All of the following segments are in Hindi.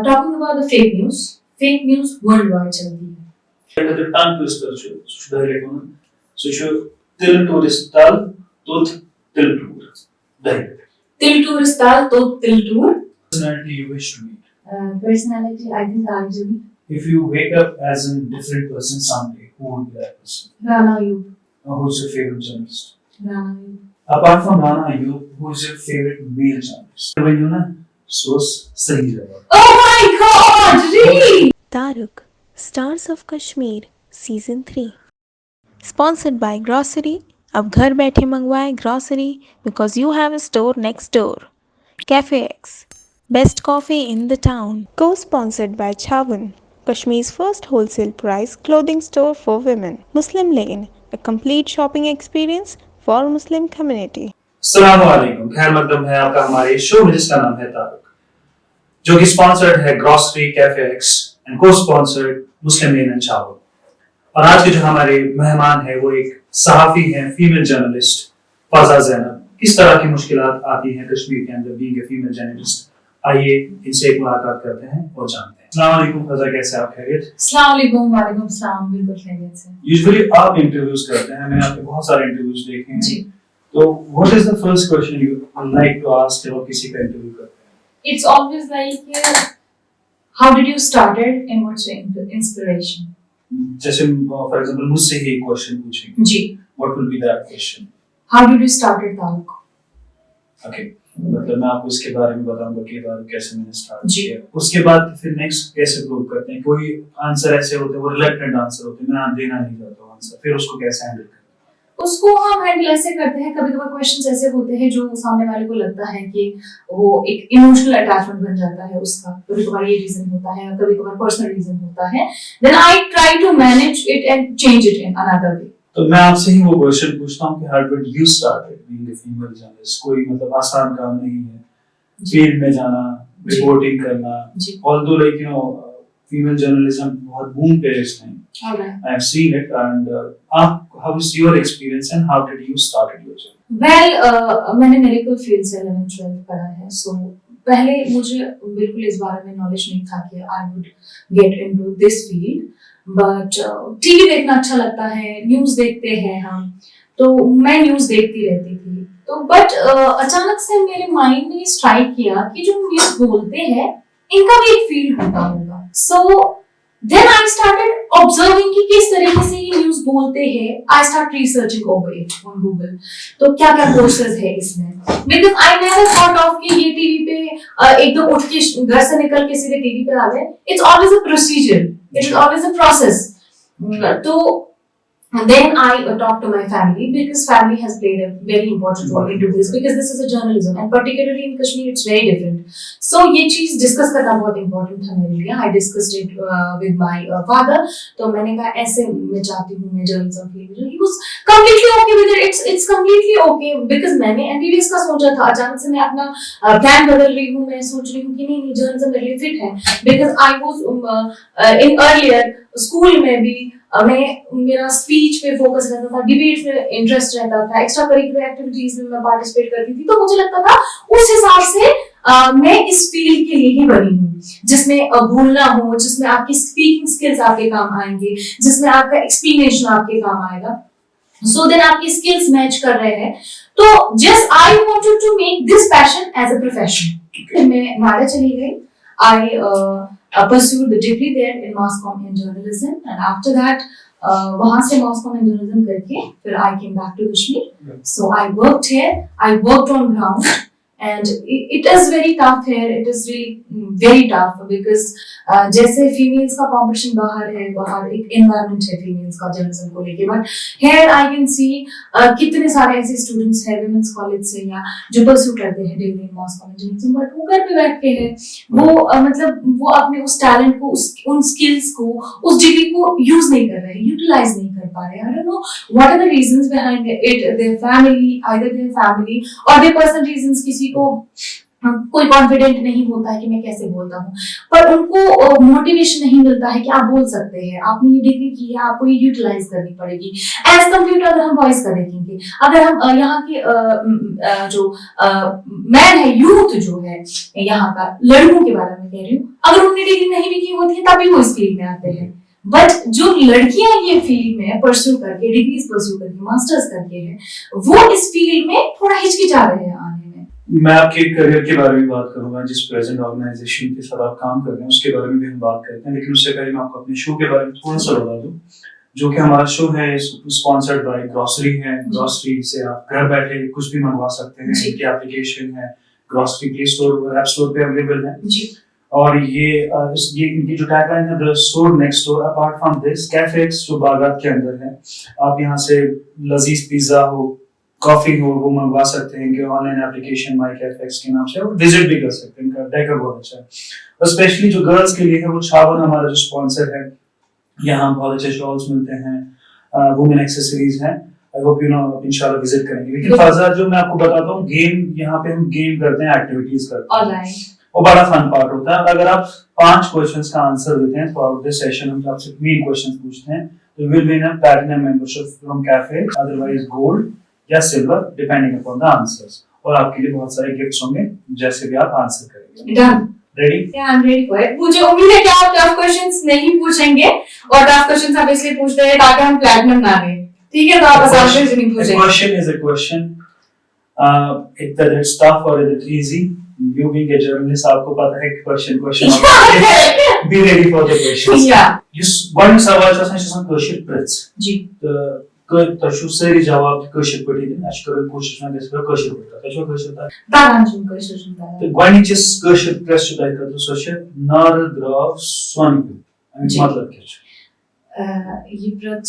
talking about the fake news worldwide चलती है. The tongue twister so til turistal tot til tur. Til turistal tot til tur. Personality you wish to meet. Personality, I think Arjun. If you wake up as a different person someday, who would be that person? Rana Ayub. Who's your favorite journalist? Rana Ayub. Apart from Rana Ayub, who is your favorite male journalist? When you know, source sahi jawab. Oh my God! Really? Taruk, Stars of Kashmir, Season 3. Sponsored by Grocery. अब घर बैठे मंगवाए grocery because you have a store next door. Cafe X, best coffee in the town. Co-sponsored by Chawun, Kashmir's first wholesale price clothing store for women. Muslim Lane, a complete shopping experience for Muslim community. अस्सलाम वालेकुम, खैर मकदम है आपका हमारे शो में जिसका नाम है तारुक, जो कि स्पॉन्सर्ड है ग्रॉसरी, कैफे एक्स एंड को स्पॉन्सर्ड मुस्लिम लेन एंड चावल. और आज के जो हमारे मेहमान है वो एक सहाफी हैं, फीमेल जर्नलिस्ट फाजा ज़ैनब. किस तरह की मुश्किलात आती हैं कश्मीर के अंदर बीइंग ए फीमेल जर्नलिस्ट, आइए इनसे एक मुलाकात करते हैं और जानते हैं. अस्सलाम वालेकुम फाजा, कैसे आप? खैरियत? अस्सलाम वालेकुम. वालेकुम सलाम. बिल्कुल खैरियत से. यूजुअली आप इंटरव्यूज करते हैं, मैंने आपके बहुत सारे इंटरव्यूज देखे हैं जी. तो what is the first question you like to ask जब आप किसी का इंटरव्यू करते हैं? It's always like, how did you started and what's your inspiration? जैसे फॉर एग्जांपल मुझसे ही एक क्वेश्चन पूछेंगे, जी. What will be that question? How did you started Taruk? Okay, मतलब मैं आपको इसके बारे में बताऊंगा कि बारे कैसे मैंने स्टार्ट जी. किया. उसके बाद फिर नेक्स्ट कैसे प्रूव करते हैं. कोई आंसर ऐसे होते हैं वो रिलेक्टेंट आंसर होते हैं, मैं देना नहीं चाहता आंसर, फिर उसको कैसे हैंडल करते हैं? उसको हम हैंडल ऐसे करते हैं, कभी कभार क्वेश्चंस ऐसे होते हैं जो सामने वाले को लगता है कि वो एक इमोशनल अटैचमेंट बन जाता है उसका, कभी कभार ये रीजन होता है, कभी कभार पर्सनल रीजन होता है. Then I try to manage it and change it in another way. तो मैं आपसे ही वो क्वेश्चन पूछता हूं कि how did you started being a female journalist. कोई मतलब आसान काम नहीं है फील्ड में जाना, रिपोर्टिंग करना. Although like you know female journalism बहुत बूम पे है इस time. I have seen it and how is your experience and how did you started your journey? Well, मैंने मेडिकल फील्ड से 11th-12th पढ़ा है, सो पहले मुझे बिल्कुल इस बारे में नॉलेज नहीं था कि I would get into this field. But TV देखना अच्छा लगता है, न्यूज़ देखते हैं हम, तो मैं न्यूज़ देखती रहती थी. तो बट अचानक से मेरे माइंड ने स्ट्राइक किया कि जो न्यूज़ बोलते हैं इनका भी एक फील्ड होता होगा. सो Then I started observing कि किस तरीके से ये न्यूज़ बोलते हैं. I start researching over it on Google. तो क्या क्या कोर्सेज है इसमें? Because I never thought of कि ये टीवी पे एकदम उठ के घर से निकल के सीधे टीवी पे आ गए. It's always a procedure. It is always a process. तो then I talked to my family because family has played a very important role into this because this is a journalism and particularly in Kashmir it's very different. So ये चीज डिस्कस करना बहुत important था मेरे लिए. I discussed it with my father. तो मैंने कहा ऐसे मैं चाहती हूँ मैं journalism फील्ड में. He was completely okay with it. It's completely okay because मैंने MBBS का सोचा था. अचानक से मैं अपना प्लान बदल रही हूँ. मैं सोच रही हूँ कि नहीं journalism मेरे लिए fit है because I was in earlier school में भी मैं मेरा स्पीच पे फोकस रहता था, डिबेट्स में इंटरेस्ट रहता था, एक्स्ट्रा करिकुलर एक्टिविटीज में मैं पार्टिसिपेट करती थी. तो मुझे लगता था उस हिसाब से मैं इस फील्ड के लिए ही बनी हूँ जिसमें बोलना हो, जिसमें आपकी स्पीकिंग स्किल्स आपके काम आएंगे, जिसमें आपका एक्सप्लेनेशन आपके काम आएगा. सो देन आपकी स्किल्स मैच कर रहे हैं. तो just I wanted to make this passion as a profession. मैं नोएडा चली गई. I pursued the degree there in mass comm and journalism and after that वहाँ से mass comm and journalism करके फिर I came back to Kashmir. So I worked here, I worked on ground and it is very tough here. It is really very tough because जैसे फीमेल्स का कंपटीशन बाहर एक एनवायरनमेंट है फीमेल्स का जर्नलिज्म को लेके, but here I can see कितने सारे ऐसे स्टूडेंट्स हैं वुमेन्स कॉलेज से या जो परस्यू करते हैं degree in mass communication, but वो घर पे बैठ के है वो मतलब वो अपने उस टैलेंट को उन स्किल्स को उस डिग्री को यूज नहीं कर रहे, यूटिलाइज नहीं कर पा रहे. I don't know what are the reasons behind it. Their family, either their family और देयर पर्सनल रीजंस. किसी को कोई कॉन्फिडेंट नहीं होता है कि मैं कैसे बोलता हूँ, पर उनको मोटिवेशन नहीं मिलता है कि आप बोल सकते हैं, आपने ये डिग्री की है, आपको ये यूटिलाइज करनी पड़ेगी। एज कम्प्यूटर अगर हम वॉइस का देखेंगे, अगर हम यहाँ के जो मैन है, यूथ जो है यहाँ का, लड़कों के बारे में कह रही हूँ, अगर उन्होंने डिग्री नहीं भी की होती है तभी वो इस फील्ड में आते हैं। बट जो लड़कियां ये फील्ड में परस्यू करके, डिग्रीज परस्यू करके, मास्टर्स करके हैं, वो इस फील्ड में थोड़ा हिचकिचा रहे हैं आने में। मैं आपके करियर के बारे में बात करूंगा, जिस प्रेजेंट ऑर्गेनाइजेशन के साथ आप काम कर रहे हैं उसके बारे में भी हम बात करते हैं, लेकिन उससे पहले मैं आपको अपने शो के बारे में थोड़ा सा बता दूं। जो कि हमारा शो है स्पॉन्सर्ड बाय ग्रोसरी है। ग्रोसरी से आप घर बैठे कुछ भी मंगवा सकते हैं। इनकी एप्लीकेशन है, ग्रोसरी प्ले स्टोर और ऐप स्टोर पे अवेलेबल है जी। और ये इनकी जो टैगलाइन है, the store next door. Apart from this, कैफेक्स जो बागात के अंदर है, आप यहाँ से लजीज पिज्जा हो, कॉफी हो, वो मंगवा सकते हैं कि ऑनलाइन एप्लीकेशन माई कैफेक्स के नाम से, और विजिट भी कर सकते हैं। इनका डेकर बहुत अच्छा है। और स्पेशली जो गर्ल्स के लिए है, वो छावन हमारा जो स्पॉन्सर है, यहाँ बहुत अच्छे शॉल्स मिलते हैं, वुमेन एक्सेसरीज हैं। आई होप यू नो इंशाल्लाह विजिट करेंगे। लेकिन फाजा, जो मैं आपको बताता हूँ, गेम यहाँ पे हम गेम करते हैं, एक्टिविटीज करते हैं, ऑलराइट, वो बड़ा फन पार्ट होता है। अगर आप 5 क्वेश्चंस का आंसर देते हैं थ्रू आउट दिस सेशन, हम आपसे 3 क्वेश्चंस पूछते हैं, तो will win a platinum membership from cafe, otherwise gold या silver depending upon the answers. और आपके लिए बहुत सारे गिफ्ट्स होंगे जैसे भी आप आंसर करेंगे। Done, ready? या I am ready for it. मुझे उम्मीद है कि आप टफ क्वेश्चंस नहीं पूछेंगे, और टफ क्वेश्चंस आप इसलिए पूछते हैं ताकि हम प्लैटिनम ना लें, ठीक है? तो आप आसान क्वेश्चन नहीं पूछेंगे। Question is a question, it is tough और it is easy. You being a journalist, आपको पता है question be ready for the questions. Yes one सवाल छ आसान कशर प्रच जी, तो तशु सारी जवाब कशर पटी दिन अश कर कोशिश ना गस कशर पटा तशु कशर ता तागान छु कशर छु ता तो गणित कशर प्रच छु दाय कर सो छ नार द्राव स्वान मतलब क्या छ ये प्रच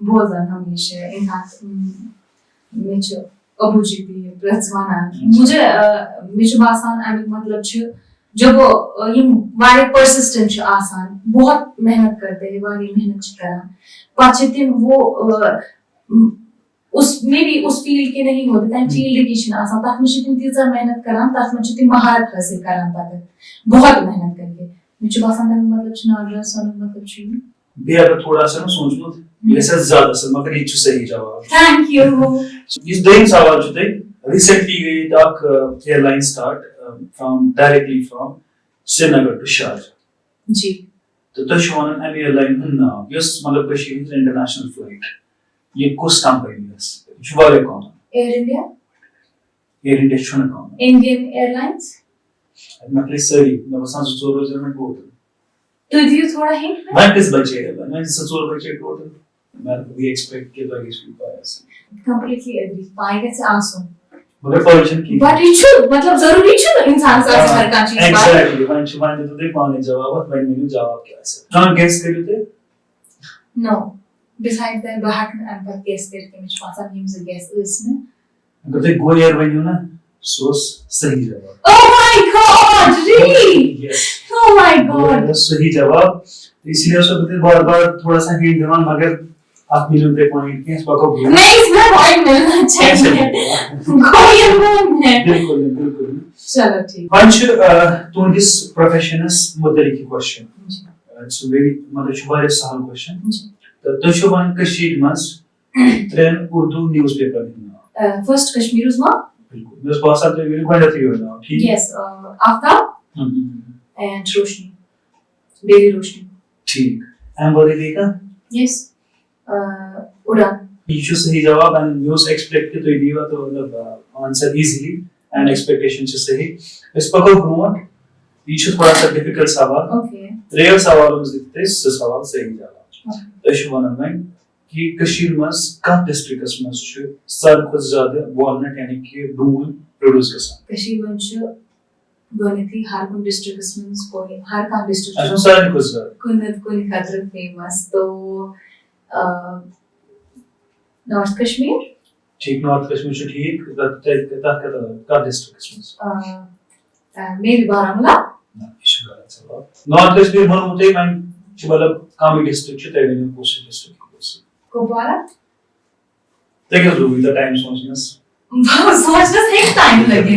बहुत ज्यादा हमेशा इनफैक्ट में अबू जी भी प्रचवाना मुझे बासान अमिक मतलब छ जब यम वारे परसिस्टेंट छ आसान, बहुत मेहनत करते हैं, वारी मेहनत छ करा पाछे तिम वो उसमें भी उस फील्ड के नहीं होते टाइम फील्ड की छ आसान, तत में तिम तीजा मेहनत करा, तत में तिम महारत हासिल करा, पता बहुत मेहनत करके मुझे बासान अमिक मतलब छ नार सन मतलब छ भी। अगर थोड़ा सा ना सोच लो, ऐसा ज्यादा से मगर ये सही जवाब। Thank you. इस दिन सवाल जो थे, रिसेंटली गई तक airline start from directly from Srinagar to Sharjah जी। तो तशवान एम एयरलाइन ना यस मतलब कश्मीर इंटरनेशनल फ्लाइट, ये कुछ कंपनी है जुवारे कौन? Air India. एयर इंडिया छुना कौन? Indian airlines. मतलब सही मैं बस जोर जोर में बोल तो दियो थोड़ा हिंट है। मैं किस बच्चे है, मैं ससुर बच्चे टोटल मैं वी एक्सपेक्ट के बाकी स्पीड पास कंप्लीटली एग्री पाएगा से आंसू मगर फॉर्चून की बट इट शुड मतलब जरूरी छ इंसान से हर का चीज एग्जैक्टली वन तो देख पाने जवाब मैं मेनू जवाब क्या है जॉन गेस करियो थे नो बिसाइड दैट बहक एंड पर गेस करके मुझे पता नहीं मुझे गेस इसमें अगर तो गो एयर व्हेन यू ना सोस सही जवाब। Oh my God really yes oh my God सही जवाब। इसलिए उसको बार-बार थोड़ा सा हिंट देना, मगर आप मिलते पॉइंट के इसको नहीं इसमें पॉइंट मिलना चाहिए कोई है बिल्कुल बिल्कुल। चलो ठीक पंच तो दिस प्रोफेशनल्स मुतलिक क्वेश्चन इट्स वेरी मतलब शुभारे सवाल क्वेश्चन तो शुभान कश्मीर मस ट्रेन उर्दू न्यूज़पेपर है फर्स्ट कश्मीर उस्मा बिल्कुल मैं पास आते हुए क्वाइट थी हो ना ठीक yes Aftab and Roshni daily Roshni ठीक एम्बोडी देखा यस उड़ान ये सही जवाब एंड न्यूज़ एक्सपेक्ट के तो दिया तो मतलब आंसर इजीली एंड एक्सपेक्टेशन से सही इस पर को प्रमोट ये थोड़ा सा डिफिकल्ट सवाल ओके रियल सवालों में दिखते हैं सवाल सही जवाब तो शुभान में कि कश्मीर में का डिस्ट्रिक्ट्स में छ सार को ज्यादा वॉलनट यानी कि डूल प्रोड्यूस करता कश्मीर में छ गणिती हर कोई डिस्ट्रिक्ट्स में कोई हर का डिस्ट्रिक्ट सार को ज्यादा कुन्नत कोई खातर फेमस तो नॉर्थ कश्मीर ठीक नॉर्थ कश्मीर से ठीक का डिस्ट्रिक्ट्स में मे भी बारामूला ना इशू गलत जवाब नॉर्थ कश्मीर मनोते मैं मतलब कामी डिस्ट्रिक्ट छ तेरे पोस्ट डिस्ट्रिक्ट कुपवारा देखो जो भी टाइम सोचना एक टाइम लगे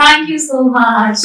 Thank you so much.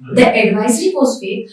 the advisory was fake.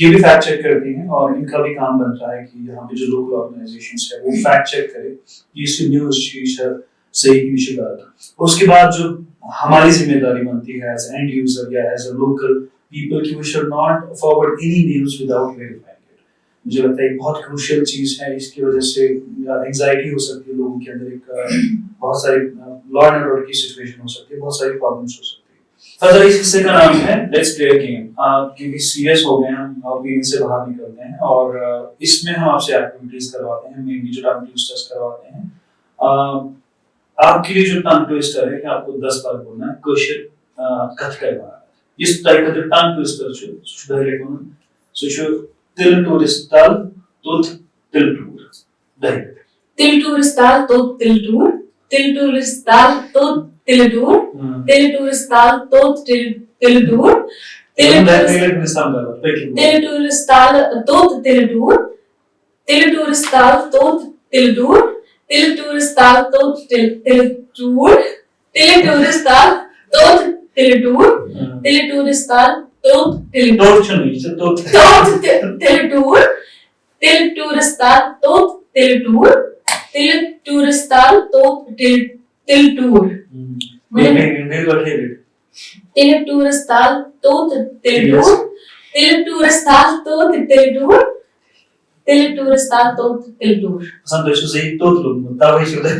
ये भी फैक्ट चेक करती हैं और इनका भी काम बनता है कि यहाँ पे जो लोकल ऑर्गेनाइजेशंस है वो फैक्ट चेक करे कि इसकी न्यूज़ चीज है सही की विषय गलत। उसके बाद जो हमारी जिम्मेदारी बनती है एज एंड यूजर या एज अ लोकल पीपल की we should not forward any news without verifying it. मुझे लगता है एक बहुत क्रूशियल चीज है, इसकी वजह से एंजाइटी हो सकती है लोगों के अंदर, एक बहुत सारी लॉ एंड ऑर्डर की सिचुएशन हो सकती है, बहुत सारी प्रॉब्लम्स हो सकती है। फर्दर इस हिस्से का नाम है लेट्स प्ले अ गेम। क्योंकि सीरियस हो गए हम और गेम से बाहर निकलते हैं और इसमें हम आपसे एक्टिविटीज करवाते हैं, मेनली जो टंग ट्विस्टर्स करवाते हैं। आपके लिए जो टंग ट्विस्टर है कि आपको 10 बार बोलना है क्वेश्चन कथ करवाना है। इस टाइप का जो टंग ट्विस्टर जो डायरेक्ट होना सो til toeristal tot tiltoer. Direct. Til toeristal tot tiltoer. Til toeristal tot tiltoer. Til toeristal tot tiltoer. Til toeristal tot tiltoer. Til toeristal tot tiltoer. Til toeristal tot tiltoer. Til toeristal tot tiltoer. Til toeristal tot tiltoer. Til toeristal tot tiltoer. Til toeristal tot tiltoer. Til toeristal tot tiltoer. Til toeristal tot tiltoer. Til toeristal tot tiltoer. Santosh zei tot loop, tavai şurada.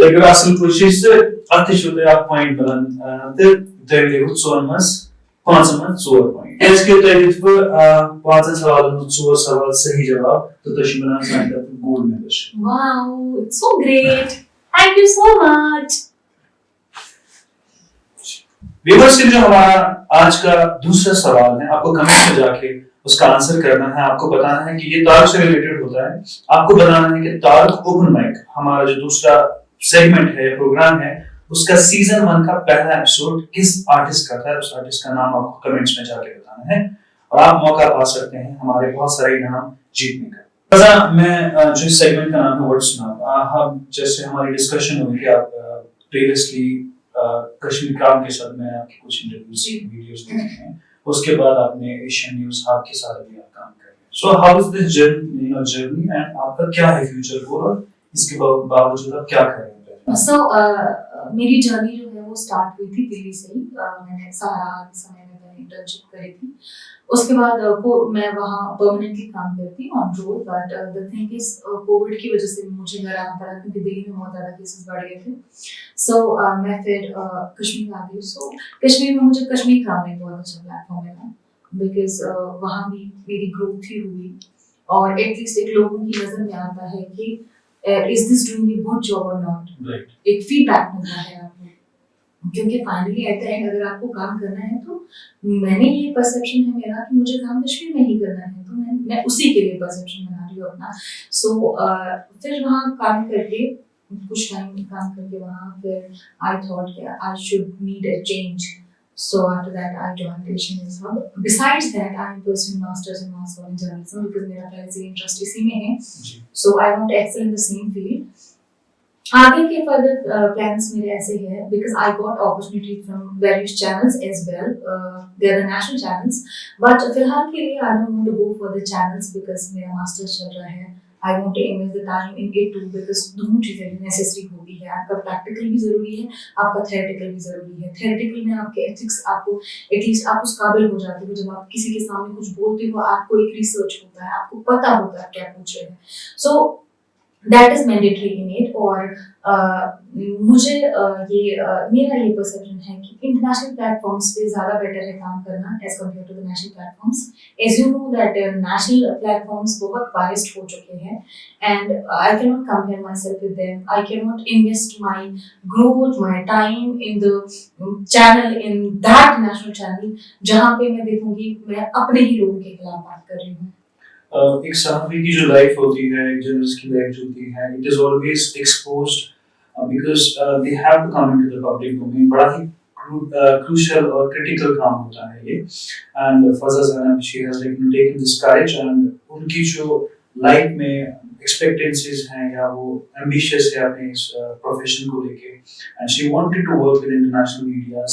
Tekrar asıl koşuysa ateş şurada आप पॉइंट बनाते तरीके को 4 मास 5 मास 4 पॉइंट इसके तरीके पर 5 सवालों में 4 सवाल सही जवाब तो तशी बना सकते हैं gold membership. Wow, it's so great. Thank you so much. Viewers जो हमारा आज का दूसरा सवाल है, आपको कमेंट में जाके उसका आंसर करना है। आपको बताना है कि ये तारक से रिलेटेड होता है। आपको बताना है कि तारक ओपन माइक हमारा जो दूसरा सेगमेंट है, प्रोग्राम है, उसका सीजन 1 का पहला एपिसोड किस आर्टिस्ट का था। उस आर्टिस्ट का नाम आपको कमेंट्स में जाके बताना है और आप मौका पा सकते हैं हमारे बहुत सारे इनाम जीतने का। अच्छा, मैं जो सेगमेंट का नाम है वर्ड सुनाओ। हम जैसे हमारी डिस्कशन हुई कि आप प्रीवियसली कश्मीर क्राउन के साथ में आपके कुछ इंटरव्यूज वीडियोस देखे हैं, उसके बाद आपने एशियन न्यूज़ हब के साथ भी आप काम कर रहे हैं। So how is this journey and आपका क्या है फ्यूचर गोल और इसके बावजूद आप क्या कर रहे हैं? मेरी जर्नी जो है वो स्टार्ट हुई थी दिल्ली से ही। मैंने सहारा के समय में मैंने इंटर्नशिप करी थी। उसके बाद मैं वहाँ परमानेंटली काम करती on road, but the thing is Covid की वजह से मुझे घर आना पड़ा क्योंकि दिल्ली में बहुत ज़्यादा केसेस बढ़ गए थे। सो मैं फिर कश्मीर आ गई। सो कश्मीर में मुझे कश्मीर क्राउन एक बहुत अच्छा प्लेटफॉर्म मिला बिकॉज वहाँ भी मेरी ग्रोथ ही हुई और एटलीस्ट एक लोगों की नज़र में आता है कि is this doing a good job or not? Right. एक फीडबैक मिलता है आपको, क्योंकि फाइनली एट द एंड अगर आपको काम करना है तो मैंने ये परसेप्शन है मेरा कि मुझे काम कश्मीर में ही करना है, तो मैं उसी के लिए परसेप्शन बना रही हूँ अपना। सो फिर वहाँ काम करके कुछ टाइम काम करके वहाँ फिर I thought I should need a change. So after that, I joined Asian News Hub. Besides that, I am pursuing masters in mass media journalism because मेरा पहले से इंटरेस्ट इसी में है। So I want to excel in the same field. आगे के further plans मेरे ऐसे हैं because I got opportunity from various channels as well. They are the national channels. But फिलहाल के लिए I don't want to go for the channels because मेरा masters चल रहा है। I want to invest the time in it too because दोनों चीजें नेसेसरी होती है। आपका प्रैक्टिकल भी जरूरी है, आपका थ्योरेटिकल भी जरूरी है। थ्योरेटिकल में आपके एथिक्स आपको एटलीस्ट आप उस काबिल हो जाते हो जब आप किसी के सामने कुछ बोलते हो, आपको एक रिसर्च होता है, आपको पता होता है क्या पूछ रहे हैं। So that is mandatory in it. और मुझे मेरा ये परसेप्शन है कि इंटरनेशनल प्लेटफॉर्म्स पे ज़्यादा बेटर है काम करना as compare to the national platforms. As you know that national platforms बहुत बाइस्ड हो चुके हैं and I can not compare myself with them. I can not invest my growth my time in the channel in that national channel जहाँ पे मैं देखूंगी मैं अपने ही लोगों के खिलाफ बात कर रही हूँ। एक सहाफ़ी की जो लाइफ होती है, एक जर्नलिस्ट की लाइफ होती है, it is always exposed because they have to come into the public domain. बड़ा ही क्रूशियल और क्रिटिकल काम होता है ये। And Faza Zainab she has taken this courage and उनकी जो लाइफ में एक्सपेक्टेंसीज हैं या वो एम्बिशियस है अपने इस प्रोफेशन को लेके and she wanted to work with international medias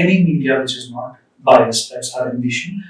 any media which is not biased, that's our ambition.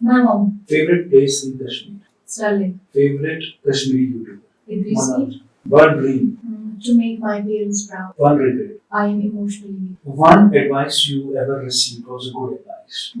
My mom. Favorite place in Kashmir? Sterling. Favorite Kashmiri YouTuber? Idris. One dream? To make my parents proud. One regret? I am emotionally weak. One advice you ever received was a good advice?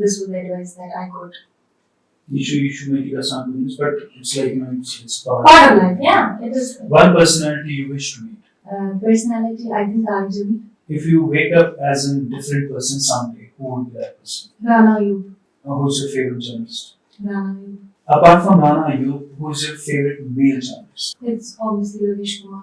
This was the advice that I got. You should make it a sound news, but it's like, you know, it's Part of life, yeah. It is. One personality you wish to meet? Personality, I think Arjun. If you wake up as a different person someday, who would be that person? Rana Ayub. Who's your favorite journalist? Rana Ayub. Apart from Rana Ayub, who is your favorite male journalist? It's obviously Ravish Kumar.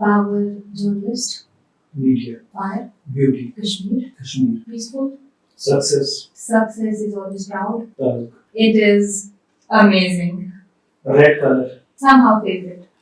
Power, journalist. Media. Fire. Beauty. Kashmir. Kashmir. Peaceful. Success. Success is always proud. Taluk. It is amazing. Red color. Somehow favorite.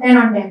10 on 10.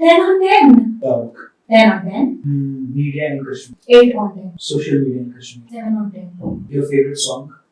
10 on 10. Taluk. 10 on 10. Media in Kashmir. 8 on 10. Social media in Kashmir. 7 on 10. Your favorite song?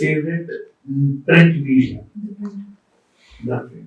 Favorite print media? Different. The print.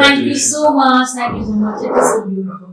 Thank you so much. Thank you so much. It is so beautiful.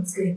it's great.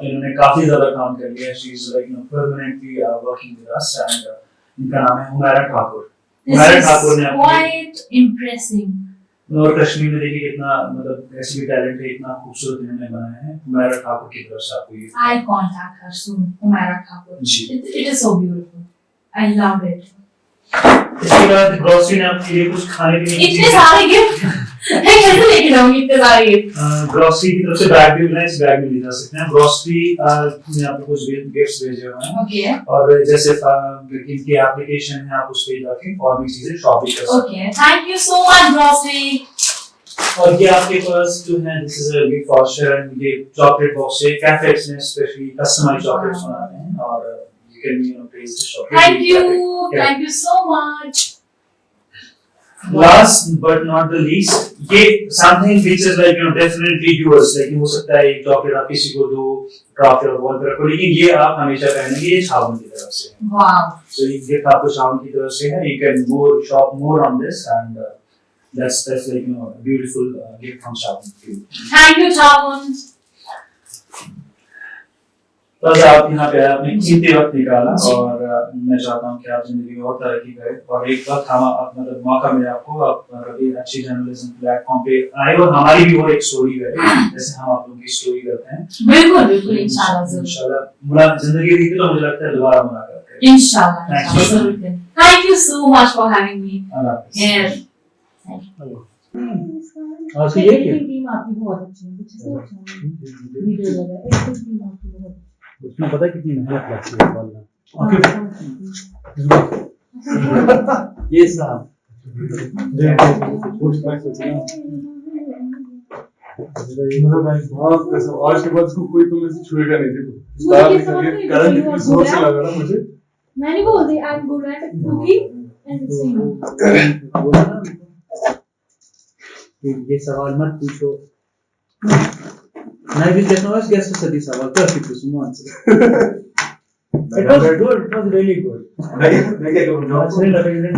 तो इन्होंने काफी ज्यादा काम कर लिया. She is like permanently working with us and इनका नाम है हुमैरा ठाकुर. हुमैरा ठाकुर ने अपनी quite impressive. और कश्मीर में देखिए कितना मतलब ऐसी भी टैलेंट है, इतना खूबसूरत इन्होंने बनाया है. हुमैरा ठाकुर की तरफ से आपको ये I'll contact her soon. Humaira Thakur. Ji. It is so beautiful. I love it. इसके बाद ग्रोसरी ने आपके लिए कुछ खाने पीने की इतने सारे गिफ्ट मैं कैसे लेके जाऊंगी इतने सारे गिफ्ट. ग्रोसरी की तरफ से बैग भी मिला है, इस बैग में ले जा सकते हैं. ग्रोसरी ने आपको कुछ गिफ्ट्स भेजे हुए हैं ओके और जैसे इनकी एप्लीकेशन है, आप उस पे जाके और भी चीजें शॉपिंग कर सकते okay. Thank you so much grocery. हैं. और ये आपके पास जो है this is a gift voucher and ये चॉकलेट बॉक्स है. कैफेक्स ने स्पेशली कस्टमाइज्ड चॉकलेट्स बनाए हैं और you can taste the chocolate. Thank you so much. Last but not the least, ये something which is like definitely yours. like हो सकता है एक चॉकलेट आप किसी को दो, ड्रॉप या वॉल पे रखो, लेकिन ये आप हमेशा पहनेंगे. ये छावन की तरफ से है. वाओ. So ये गिफ्ट आपको छावन की तरफ से है. You can shop more on this and that's like a beautiful gift from Shravan. Thank you Chavan. तो आज आप यहाँ पे आपने कीमती वक्त निकाला और मैं चाहता हूँ कि आप जिंदगी में और तरक्की करें और एक वक्त हम आप मतलब मौका मिले आपको, आप कभी अच्छी जर्नलिज्म प्लेटफॉर्म पे आए और हमारी भी वो एक स्टोरी है जैसे हम आप लोगों की स्टोरी करते हैं. बिल्कुल बिल्कुल इंशाल्लाह जरूर. इंशाल्लाह जिंदगी देखी तो मुझे लगता है दोबारा मुलाकात करें. इंशाल्लाह जरूर. Thank you so much for having me here. और तो ये क्या टीम आपकी बहुत अच्छी है. अच्छे से वीडियो लगा एक टीम आपकी बहुत उसमें पता है कितनी मेहनत लगती है बोलना. ये साहब आज के बाद इसको कोई तुम ऐसे छुएगा नहीं. देखो करंट इतनी जोर से लगा ना मुझे. मैंने बोल दिया I am good at cooking and singing. ये सवाल मत पूछो. मैं भी कहता हूँ गेस्ट स्टडी सवाल कर सकते हो. It was good. It was really good. नहीं क्या करूँ.